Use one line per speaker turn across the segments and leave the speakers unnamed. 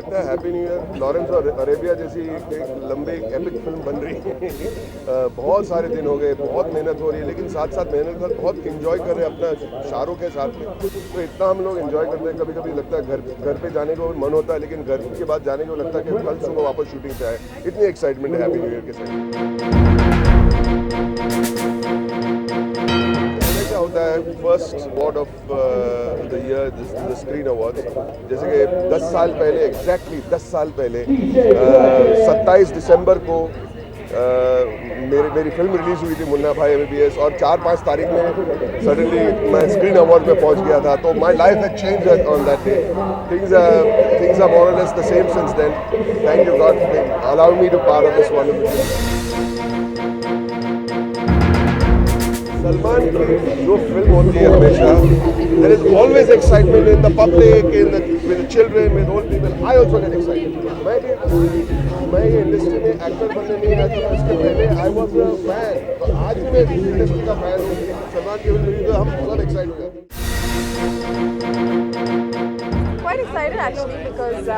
लगता है happy new year Lawrence और अरेबिया जैसी एक लंबी एपिक फिल्म बन रही है। बहुत सारे दिन हो गए, बहुत मेहनत हो रही है, लेकिन साथ साथ मेहनत कर बहुत इंजॉय कर रहे हैं अपना शाहरुख के साथ में। तो इतना हम लोग इंजॉय करते हैं, कभी कभी लगता है घर पे जाने को मन होता है, लेकिन घर के बाद जाने को लगता है कि कल सुबह वापस शूटिंग पे आए। इतनी एक्साइटमेंट है हैप्पी न्यू ईयर के साथ। क्या होता है first award of the year the screen awards, जैसे कि 10 साल पहले, एग्जैक्टली 10 साल पहले 27 दिसंबर को मेरी फिल्म रिलीज हुई थी मुन्ना भाई MBBS, और 4-5 तारीख में सडनली मैं स्क्रीन अवार्ड पे पहुंच गया था। तो my life has changed on that day. Things are more or less the same since then. Thank you God for allowing me to part of this wonderful. Salman की जो फिल्म होती है हमेशा there is always excitement in the public, with children, with old people. I also get excited. मैं ये industry में actor बनने नहीं आया था, इसके पहले आई वॉज अ फैन। तो आज भी मैं इंडस्ट्री का फैन हूँ। सलमान की फिल्म तो हम बहुत एक्साइट हो जाते हैं।
Quite excited actually because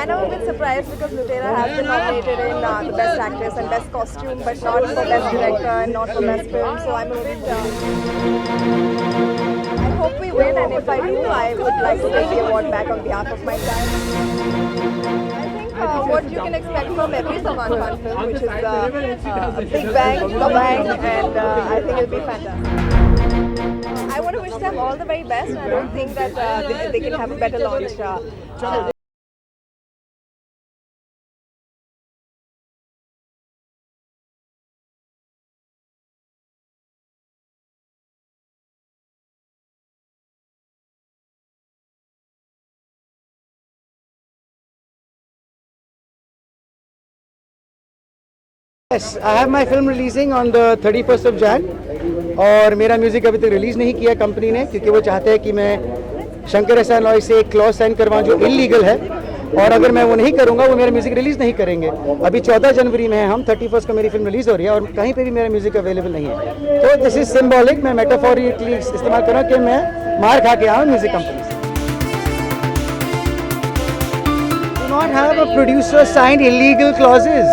and I'm a bit surprised because Nutera has been nominated in the Best Actress and Best Costume, but not for Best Director and not for Best Film. So I'm a bit. I hope we win, and if I do, I would like to take the award back on behalf of my child. I think what you can expect from every Salman Khan film, which is a big bang, the bang, and I think it'll be fantastic. I want to wish them all the very best. I don't think that they can have a better launch.
Yes, I have my film releasing on the 31st of Jan और मेरा music अभी तक release नहीं किया company ने, क्योंकि वो चाहते हैं कि मैं शंकर एहसान लॉय से एक क्लॉज साइन करवाऊँ जो इलीगल है, और अगर मैं वो नहीं करूँगा वो मेरा म्यूज़िक रिलीज़ नहीं करेंगे। अभी 14 जनवरी में है हम, 31st को मेरी फिल्म रिलीज़ हो रही है और कहीं पे भी मेरा म्यूज़िक अवेलेबल नहीं है। तो दिस इज़ सिम्बॉलिक, मैं मेटाफोरिकली इस्तेमाल कर रहा हूँ कि मैं मार खा के आऊँ म्यूज़िक कंपनी से। Do not have a producer sign illegal clauses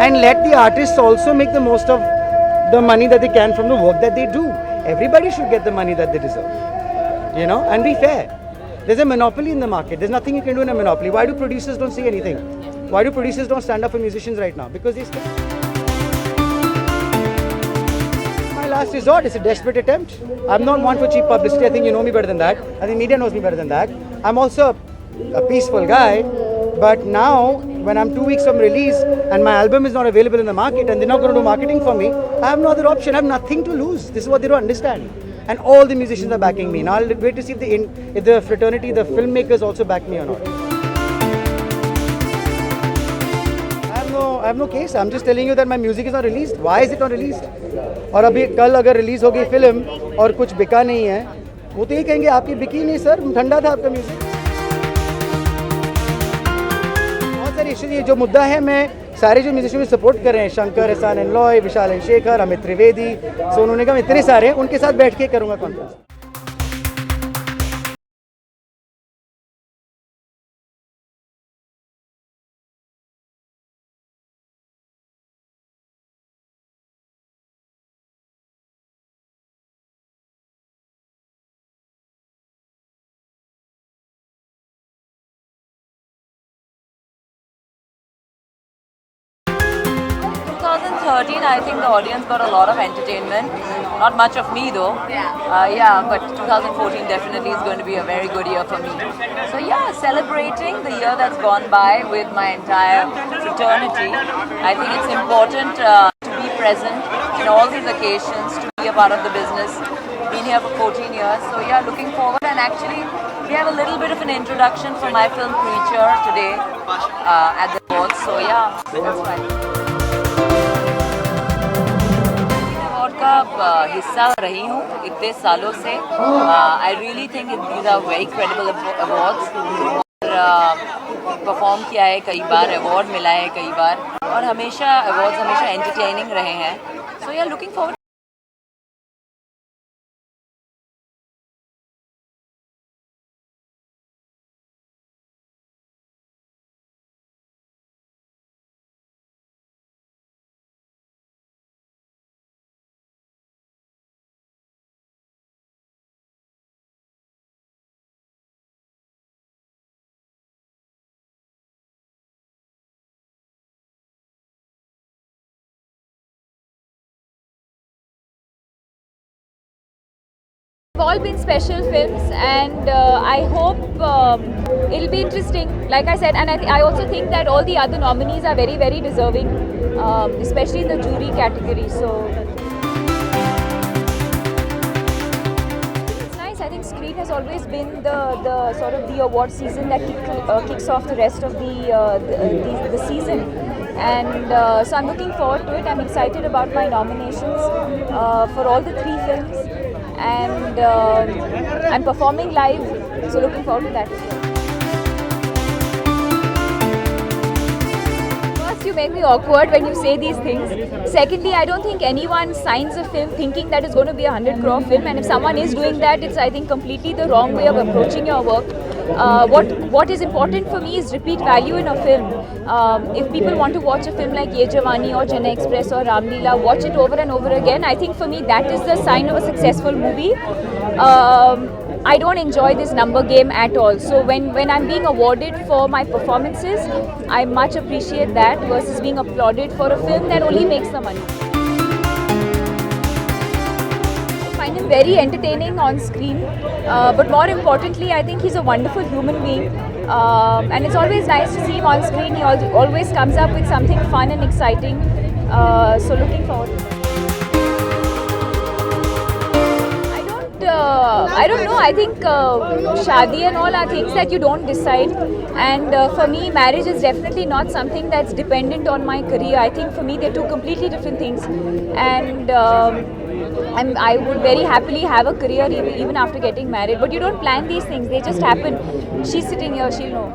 and let the artists also make the most of the money that they can from the work that they do. Everybody should get the money that they deserve, you know, and be fair. There's a monopoly in the market. There's nothing you can do in a monopoly. Why do producers don't say anything? Why do producers don't stand up for musicians right now? Because they my last resort. It's a desperate attempt. I'm not one for cheap publicity. I think you know me better than that. I think media knows me better than that. I'm also a peaceful guy. But now, when I'm 2 weeks from release and my album is not available in the market and they're not going to do marketing for me, I have no other option. I have nothing to lose. This is what they don't understand. And all the musicians are backing me. Now I'll wait to see if the fraternity, the filmmakers also back me or not. I have no case. I'm just telling you that my music is not released. Why is it not released? और अभी कल अगर release होगी film और कुछ बिका नहीं है, वो तो यही कहेंगे आपकी बिकी नहीं सर, ठंडा था आपका म्यूजिक। सर ये जो मुद्दा है, मैं सारे जो म्यूजिशियन में सपोर्ट कर रहे हैं, शंकर एहसान लॉय, विशाल शेखर, अमित त्रिवेदी, सोनू निगम, इतने सारे, उनके साथ बैठ के करूँगा conference.
I think the audience got a lot of entertainment. Not much of me though. Yeah, but 2014 definitely is going to be a very good year for me. So yeah, celebrating the year that's gone by with my entire fraternity. I think it's important to be present in all these occasions, to be a part of the business. Been here for 14 years. So yeah, looking forward, and actually we have a little bit of an introduction for my film Creature today at the awards. So yeah, that's right. का हिस्सा रही हूँ इतने सालों से। I really think these are very credible awards, और perform किया है कई बार, अवार्ड मिला है कई बार, और हमेशा अवार्ड्स हमेशा एंटरटेनिंग रहे हैं। सो या looking forward
All been special films, and I hope it'll be interesting. Like I said, and I also think that all the other nominees are very, very deserving, especially in the jury category. So it's nice. I think Screen has always been the sort of the award season that kicks off the rest of the season. And so I'm looking forward to it. I'm excited about my nominations for all the 3 films, and I'm performing live, so looking forward to that as well. First, you make me awkward when you say these things. Secondly, I don't think anyone signs a film thinking that it's going to be a 100 crore film, and if someone is doing that, it's, I think, completely the wrong way of approaching your work. What is important for me is repeat value in a film. If people want to watch a film like Ye Jawani or Chennai Express or Ram Leela, watch it over and over again. I think for me that is the sign of a successful movie. I don't enjoy this number game at all. So when I'm being awarded for my performances, I much appreciate that versus being applauded for a film that only makes the money. I find him very entertaining on screen, but more importantly, I think he's a wonderful human being, and it's always nice to see him on screen. He always comes up with something fun and exciting, so looking forward to that. I don't know. I think shadi and all are things that you don't decide, and for me, marriage is definitely not something that's dependent on my career. I think for me, they're 2 completely different things, and I would very happily have a career even after getting married. But you don't plan these things; they just happen. She's sitting here; she'll know.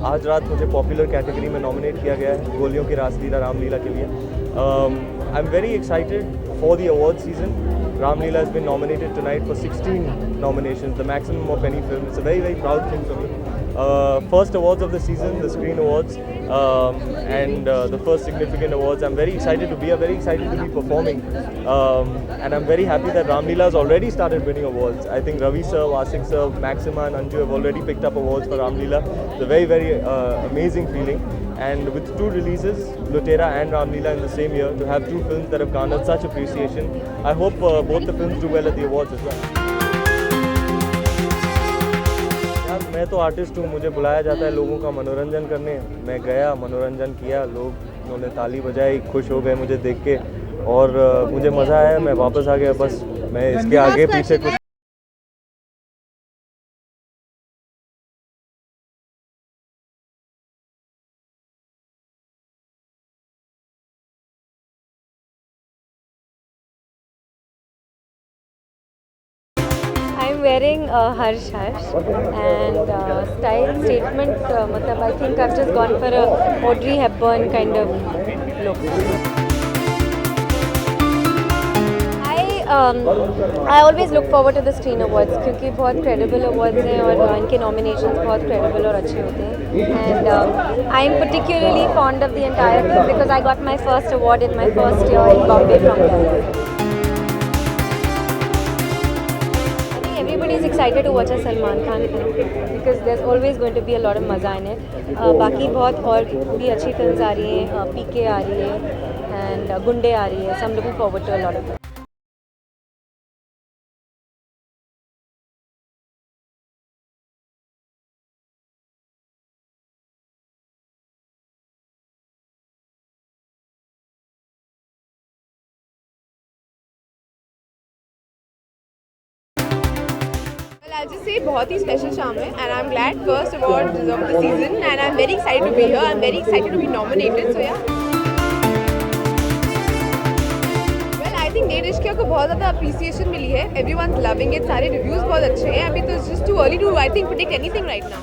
आज रात मुझे popular category में nominate किया गया है गोलियों की रासलीला रामलीला के लिए. आई am very excited for the award season. Ramleela has been nominated tonight for 16 nominations, the maximum of any film. It's a very, very proud thing for me. First awards of the season, the Screen Awards, and the first significant awards. I'm very excited to be here, very excited to be performing, and I'm very happy that Ramleela has already started winning awards. I think Ravi sir, Wasik sir, Maxima and Anju have already picked up awards for Ramleela. It's a very, very amazing feeling. And with 2 releases, Lutera and Ramleela in the same year, to have 2 films that have garnered such appreciation, I hope both the films do well at the awards as well. यार मैं तो artist हूँ, मुझे बुलाया जाता है लोगों का मनोरंजन करने. मैं गया, मनोरंजन किया, उन्होंने ताली बजाई, खुश हो गए मुझे देख के, और मुझे मज़ा आया. मैं वापस आ गया. बस मैं इसके आगे पीछे कुछ
I'm wearing Harsh, and style statement. Matlab, I think I've just gone for a Audrey Hepburn kind of look. I always look forward to the Screen Awards क्योंकि बहुत credible awards हैं और इनके nominations बहुत credible और अच्छे होते हैं. And I'm particularly fond of the entire thing because I got my first award in my first year in Bombay from them. Everybody is excited to watch a Salman Khan film because there's always going to be a lot of मज़ा in it. बाकी बहुत और भी अच्छी films आ रही हैं, PK आ रही है and गुंडे आ रही है. So I'm looking forward to a lot of it.
I'll just say बहुत ही special शाम है, and I'm glad first award of the season, and I'm very excited to be here. I'm very excited to be nominated. So yeah. Well, I think Dead Ishqiya को बहुत ज़्यादा appreciation मिली है. Everyone's loving it. सारे reviews बहुत अच्छे हैं. अभी तो it's just too early to I think predict anything right now.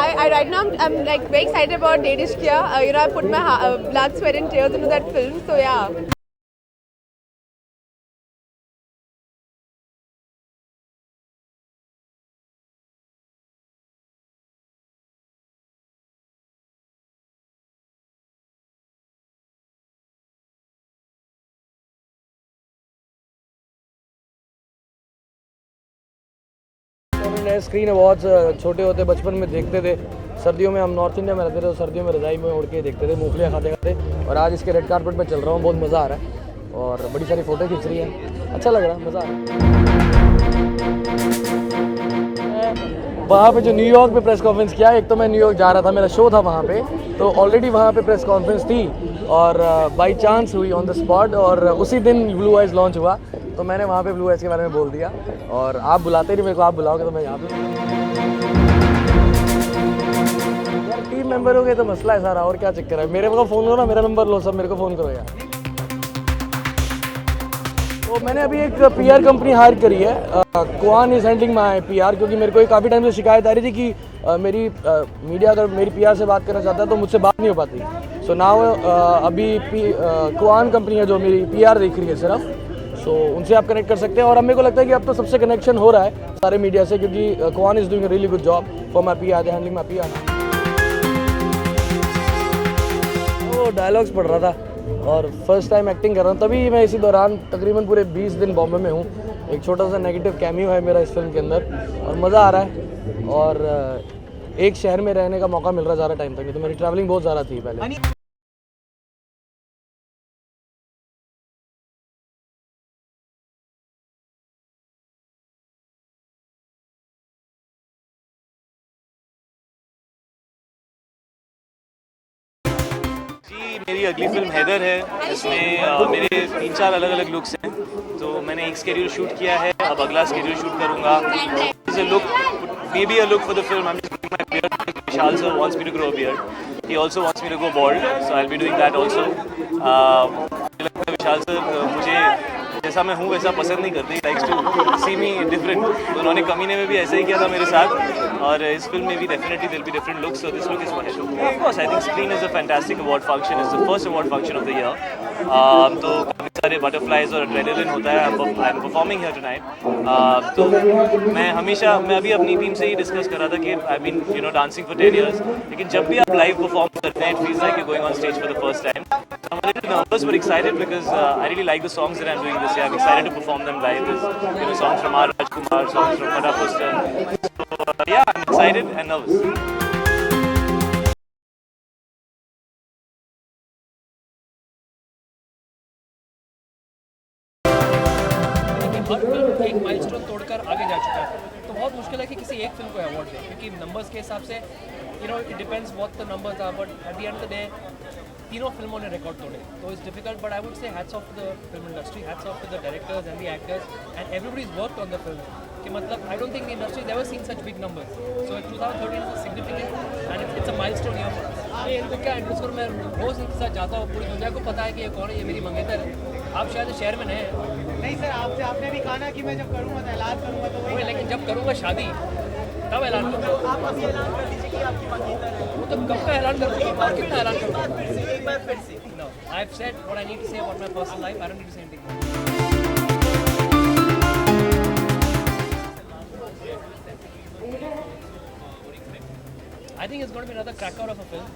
I right now I'm like very excited about Dead Ishqiya. I put my blood, sweat and tears into that film. So yeah.
And screen awards छोटे होते बचपन में देखते थे। सर्दियों में हम north India में रहते थे तो सर्दियों में रज़ाई में उड़ के देखते थे, मूंगफलियाँ खाते खाते। और आज इसके रेड कार्पेट पे चल रहा हूँ, बहुत मज़ा आ रहा है और बड़ी सारी फ़ोटो खींच रही है, अच्छा लग रहा है, मज़ा आ रहा है। वहाँ पे जो न्यूयॉर्क में प्रेस कॉन्फ्रेंस किया, एक तो मैं न्यूयॉर्क जा रहा था, मेरा शो था वहाँ पे, तो ऑलरेडी वहाँ पे प्रेस कॉन्फ्रेंस थी और बाई चांस हुई ऑन द स्पॉट और उसी दिन ब्लू आइज़ लॉन्च हुआ, तो मैंने वहाँ पे ब्लू आइज़ के बारे में बोल दिया। और आप बुलाते नहीं मेरे को, आप बुलाओगे तो मैं यहाँ पे। यार टीम मेंबर हो गए तो मसला है सारा, और क्या चक्कर है, मेरे को फ़ोन करो ना, मेरा नंबर लो, सब मेरे को फ़ोन करो यार। तो मैंने अभी एक पीआर कंपनी हायर करी है, क्वान इज़ हैंडलिंग माय पीआर, क्योंकि मेरे को काफ़ी टाइम से शिकायत आ रही थी कि मेरी मीडिया अगर मेरी पीआर से बात करना चाहता है तो मुझसे बात नहीं हो पाती। सो नाउ अभी क्वान कंपनी है जो मेरी पीआर देख रही है सिर्फ, सो उनसे आप कनेक्ट कर सकते हैं। और अब मेरे को लगता है कि अब तो सबसे कनेक्शन हो रहा है सारे मीडिया से, क्योंकि क्वान is doing a really good job for my PR, handling my PR. वो डायलॉग्स पढ़ रहा था और फर्स्ट टाइम एक्टिंग कर रहा हूँ, तभी मैं इसी दौरान तकरीबन पूरे 20 दिन बॉम्बे में हूँ। एक छोटा सा नेगेटिव कैमियो है मेरा इस फिल्म के अंदर और मज़ा आ रहा है। और एक शहर में रहने का मौका मिल रहा है ज़्यादा टाइम तक, नहीं तो मेरी ट्रैवलिंग बहुत ज़्यादा थी पहले।
जी मेरी अगली फिल्म हैदर है, इसमें मेरे 3-4 अलग अलग लुक्स हैं, तो मैंने एक स्केड्यूल शूट किया है, अब अगला स्केड्यूल शूट करूँगा। Is a look, may be a look for the film, I am just growing my beard, Vishal sir wants me to grow a beard, he also wants me to go bald, so I will be doing that also. मुझे लगता है विशाल sir मुझे जैसा मैं हूँ वैसा पसंद नहीं करते, likes to see me different, तो उन्होंने कमीने में भी ऐसा ही किया था मेरे साथ, और इस फिल्म में भी definitely there will be different looks, so this look is my look. Of course I think screen is a fantastic award function, is the first award function of the year, तो काफ़ी सारे butterflies और adrenaline होता है। I am performing here tonight, तो मैं अभी अपनी टीम से ही डिस्कस कर रहा था कि I been you know dancing for 10 years, लेकिन जब भी आप लाइव परफॉर्म करते हैं it feels like you going on stage for the first time. I'm a little nervous but excited because I really like the songs that I'm doing this year. I'm excited to perform them live. There's, you know, songs from R. Rajkumar, songs from Pada Foster. So yeah, I'm excited and nervous.
Her film एक milestone तोड़कर आगे जा चुका है, तो बहुत मुश्किल है कि किसी एक फिल्म को अवार्ड दें, क्योंकि नंबर्स के हिसाब से you know it depends what the numbers are, but at the end of the day तीनों फिल्मों ने रिकॉर्ड तोड़े, तो it's difficult, but I would say hats off to the film industry, hats off to the directors and the actors and everybody is worked on the film, कि मतलब I don't think the industry is ever seen such big numbers, so 2013 is significant and it's a milestone year for us. ये इनको क्या industry में रोज़ इनके साथ जाता हूँ, पूरी दुनिया को पता है कि ये कौन है, ये मेरी मंगेतर है। आप शायद शहर में नए हैं।
नहीं सर, आपने भी कहा ना कि मैं जब करूँगा तो ऐलान करूँगा, तो वही,
लेकिन जब करूँगा शादी तब ऐलान करूँगा।
आप अभी ऐलान कर दीजिए कि आपकी मंगेतर है,
वो तो कब का ऐलान करूँगा और कितना ऐलान करूँगा।
एक बार फिर से।
No, I've said what I need to say about my personal life. I don't need to say anything more. I think it's going to be another cracker of a film.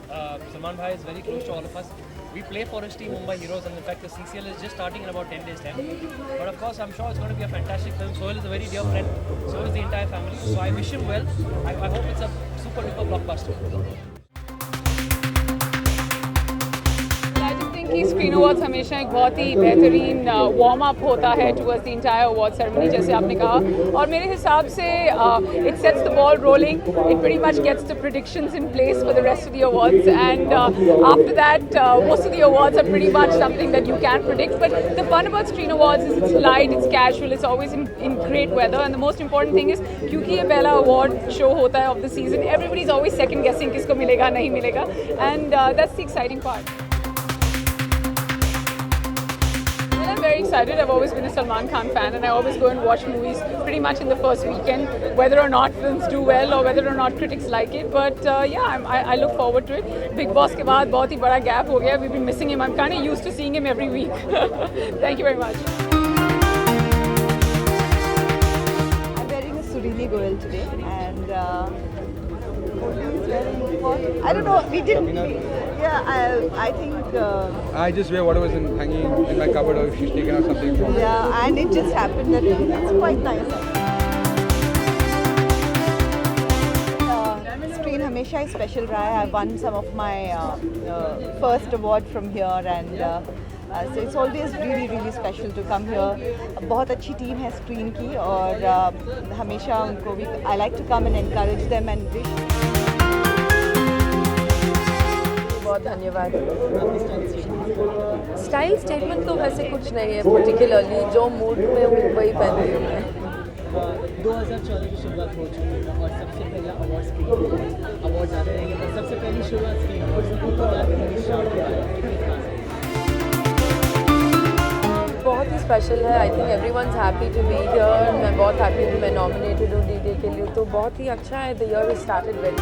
Salman Bhai is very close to all of us. We play for his team, Mumbai Heroes, and in fact the CCL is just starting in about 10 days' time. But of course, I'm sure it's going to be a fantastic film. Sohail is a very dear friend. So is the entire family. So I wish him well. I hope it's a super duper blockbuster.
कि screen awards हमेशा एक बहुत ही बेहतरीन warm up होता है towards the entire award ceremony, जैसे आपने कहा, और मेरे हिसाब से it sets the ball rolling, it pretty much gets the predictions in place for the rest of the awards, and after that most of the awards are pretty much something that you can predict, but the fun about screen awards is it's light, it's casual, it's always in great weather, and the most important thing is क्योंकि ये पहला award show होता है of the season, everybody is always second guessing किसको मिलेगा नहीं मिलेगा, and that's the exciting part. I'm very excited. I've always been a Salman Khan fan, and I always go and watch movies pretty much in the first weekend, whether or not films do well or whether or not critics like it. But yeah, I look forward to it. Big Boss के बाद बहुत ही बड़ा gap हो गया. We've been missing him. I'm kind of used to seeing him every week. Thank you very much.
I'm wearing a Surini Goyal today, and he's wearing I don't know. We didn't. Yeah, I think.
I just wear whatever's hanging in my cupboard, or if she's taken out something from.
Yeah, and it just happened that it's quite nice. हमेशा ही special रहा है. I won some of my first award from here and so it's always really special to come here. बहुत अच्छी team है screen की और हमेशा उनको भी I like to come and encourage them and wish.
बहुत धन्यवाद. स्टाइल स्टेटमेंट तो वैसे कुछ नहीं है पर्टिकुलरली, जो मूड में हूँ वही पहनती हूँ मैं.
2014 की शुरुआत हो चुकी है और सबसे पहला अवार्ड स्क्रीन अवार्ड ज़्यादा रहेंगे, पर सबसे पहली शुरुआत स्क्रीन
बहुत ही स्पेशल है. I think everyone's happy to be here. मैं बहुत हैप्पी कि मैं नॉमिनेटेड हूँ डीडे के लिए, तो बहुत ही अच्छा है. The year started very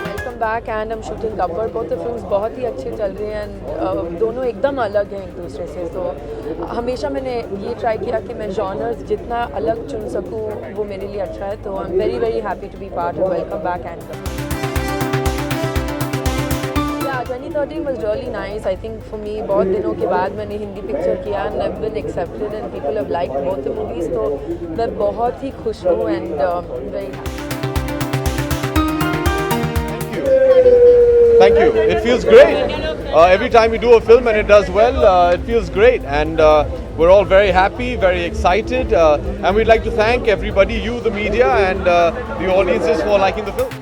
welcome Back and I am shooting Gabbar. Both the films बहुत ही अच्छे चल रही हैं एंड दोनों एकदम अलग हैं एक दूसरे से. तो हमेशा मैंने ये ट्राई किया कि मैं जॉनर्स जितना अलग चुन सकूँ वो मेरे लिए अच्छा है. तो I am very happy to be part of Welcome Back and 2013 was really nice. I think for me बहुत दिनों के बाद मैंने हिंदी पिक्चर किया and I've been accepted and people have liked both the movies. तो मैं बहुत ही खुश हूँ and very happy.
Thank you. It feels great. Every time we do a film and it does well, it feels great, and we're all very happy, very excited, and we'd like to thank everybody, you, the media, and the audiences for liking the film.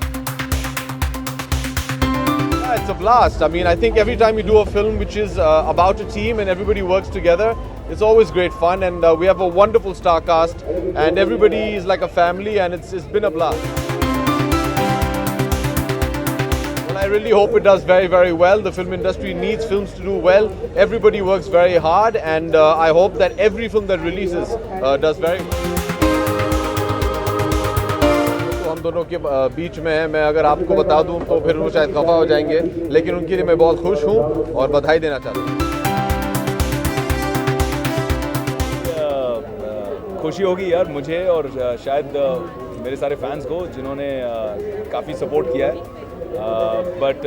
It's a blast. I mean, I think every time we do a film which is about a team and everybody works together, it's always great fun, and we have a wonderful star cast, and everybody is like a family, and it's been a blast. Well, I really hope it does very well. The film industry needs films to do well. Everybody works very hard, and I hope that every film that releases does very well. हम दोनों के बीच में है. मैं अगर आपको बता दूं तो फिर वो शायद खफा हो जाएंगे, लेकिन उनके लिए मैं बहुत खुश हूं और बधाई देना चाहता हूं.
खुशी होगी यार मुझे और शायद मेरे सारे फैंस को जिन्होंने काफ़ी सपोर्ट किया है. बट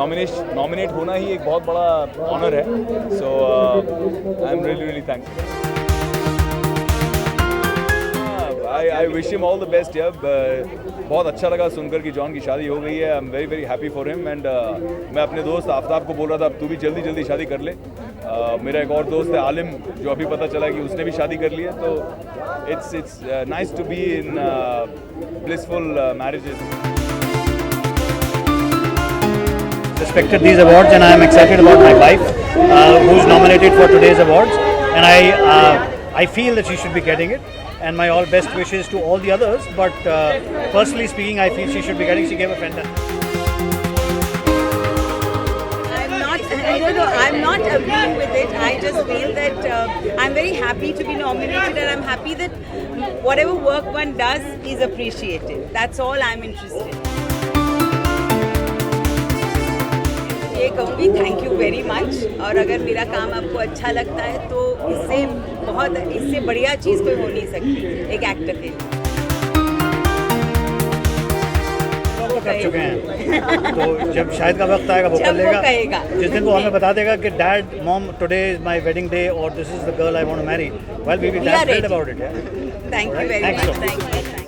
नॉमिनेट होना ही एक बहुत बड़ा ऑनर है. So I am really thankful. I wish him all the best. बहुत अच्छा लगा सुनकर कि जॉन की शादी हो गई है. I am very happy for him. And मैं अपने दोस्त आफ्ताब को बोल रहा था अब तू भी जल्दी शादी कर ले. मेरा एक और दोस्त है आलिम, जो अभी पता चला कि उसने भी शादी कर ली है. तो it's nice to be in blissful marriages.
Respected these awards, and I am excited about my wife, who's nominated for today's awards, and I feel that she should be getting it. And my all best wishes to all the others. But personally speaking, I feel she should be getting. She gave a fantastic.
I'm not agreeing with it. I just feel that I'm very happy to be nominated, and I'm happy that whatever work one does is appreciated. That's all I'm interested in. ये कहूँगी thank you very much. और अगर मेरा काम आपको अच्छा लगता है तो इससे बढ़िया चीज़ कोई हो नहीं सकती एक एक्टर के लिए.
कर चुके हैं तो जब शायद का वक्त आएगा वो कर लेगा. जिस दिन वो हमें बता देगा कि dad mom today is my wedding day और this is the girl I want to marry, well we will tell about it.
Thank you very much.